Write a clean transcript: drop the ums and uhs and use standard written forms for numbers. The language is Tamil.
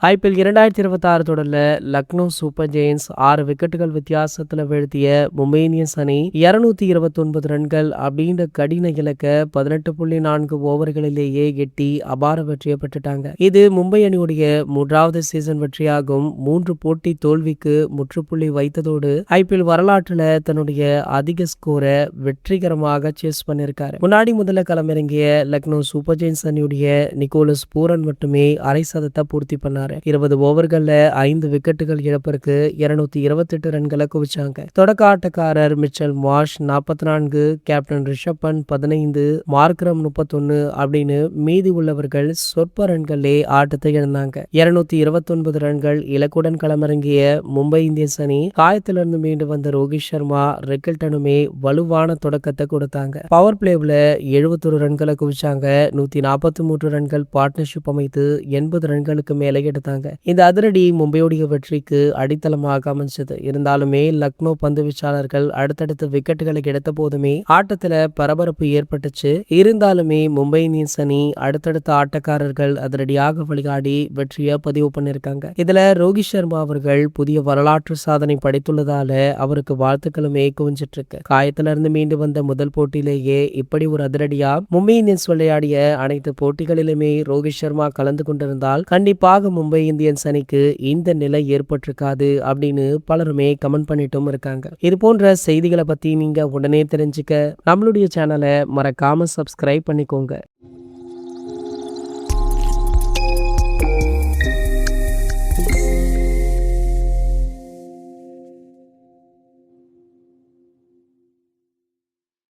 ஐபிஎல் 2026 தொடர்ல லக்னோ சூப்பர் ஜெயின்ஸ் 6 விக்கெட்டுகள் வித்தியாசத்துல வீழ்த்திய மும்பை இந்தியன்ஸ் அணி 229 ரன்கள் அப்படின்ற கடின இலக்க 18.4 ஓவர்களிலேயே எட்டி அபார வெற்றியை பெற்றுட்டாங்க. இது மும்பை அணியுடைய 3வது சீசன் வெற்றியாகும். 3 போட்டி தோல்விக்கு முற்றுப்புள்ளி வைத்ததோடு ஐபிஎல் வரலாற்றுல தன்னுடைய அதிக ஸ்கோரை வெற்றிகரமாக சேஸ் பண்ணிருக்காரு. முன்னாடி முதல்ல களமிறங்கிய லக்னோ சூப்பர் ஜெயின்ஸ் அணியுடைய நிக்கோலஸ் பூரன் மட்டுமே அரை சதத்தை பூர்த்தி பண்ணார். 20 ஓவர்கள்ல 5 விக்கெட்டுகள் இழப்பிற்கு 228 ரன்களை குவிச்சாங்க. தொடக்க ஆட்டக்காரர் Mitchell Marsh 44, captain Rishabh Pant 15, Markram 31 அப்படின்னு மீதி உள்ளவர்கள் சொற்ப ரன்களே ஆட்டத்தை இழந்தாங்க. 229 ரன்கள் இலக்குடன் களமிறங்கிய மும்பை இந்தியன்ஸ் அணி காயத்திலிருந்து மீண்டு வந்த ரோஹித் சர்மா, ரெக்கில்டனுமே வலுவான தொடக்கத்தை கொடுத்தாங்க. பவர் பிளேவ்ல 71 ரன்களை குவிச்சாங்க. 143 ரன்கள் பார்ட்னர்ஷிப் அமைத்து 80 ரன்களுக்கு மேலே எடுத்தாங்க. இந்த அதிரடி மும்பையுடைய வெற்றிக்கு அடித்தளமாக அமைஞ்சது. இருந்தாலுமே லக்னோ பந்து வீச்சாளர்கள் அடுத்தடுத்து விக்கெட்டுகளை எடுத்த போதுமே ஆட்டத்துல பரபரப்பு ஏற்பட்டுச்சு. இருந்தாலுமே மும்பை இந்தியன்ஸ் அணி அடுத்தடுத்த ஆட்டக்காரர்கள் அதிரடியாக விளையாடி வெற்றியை பதிவு பண்ணிருக்காங்க. இதுல ரோஹித் சர்மா அவர்கள் புதிய வரலாற்று சாதனை படைத்துள்ளதால அவருக்கு வாழ்த்துக்களுமே குவிஞ்சிட்டு இருக்கு. காயத்துல இருந்து மீண்டு வந்த முதல் போட்டியிலேயே இப்படி ஒரு அதிரடியா மும்பை இந்தியன்ஸ் விளையாடிய அனைத்து போட்டிகளிலுமே ரோஹித் சர்மா கலந்து கொண்டிருந்தால் கண்டிப்பாக மும்பை இந்தியன்ஸ் அணிக்கு இந்த நிலை ஏற்பட்டிருக்காது அப்படின்னு பலருமே கமெண்ட் பண்ணிட்டும் இருக்காங்க. இது போன்ற செய்திகளை பத்தி நீங்க உடனே தெரிஞ்சுக்க நம்மளுடைய சேனலை மறக்காம சப்ஸ்கிரைப் பண்ணிக்கோங்க.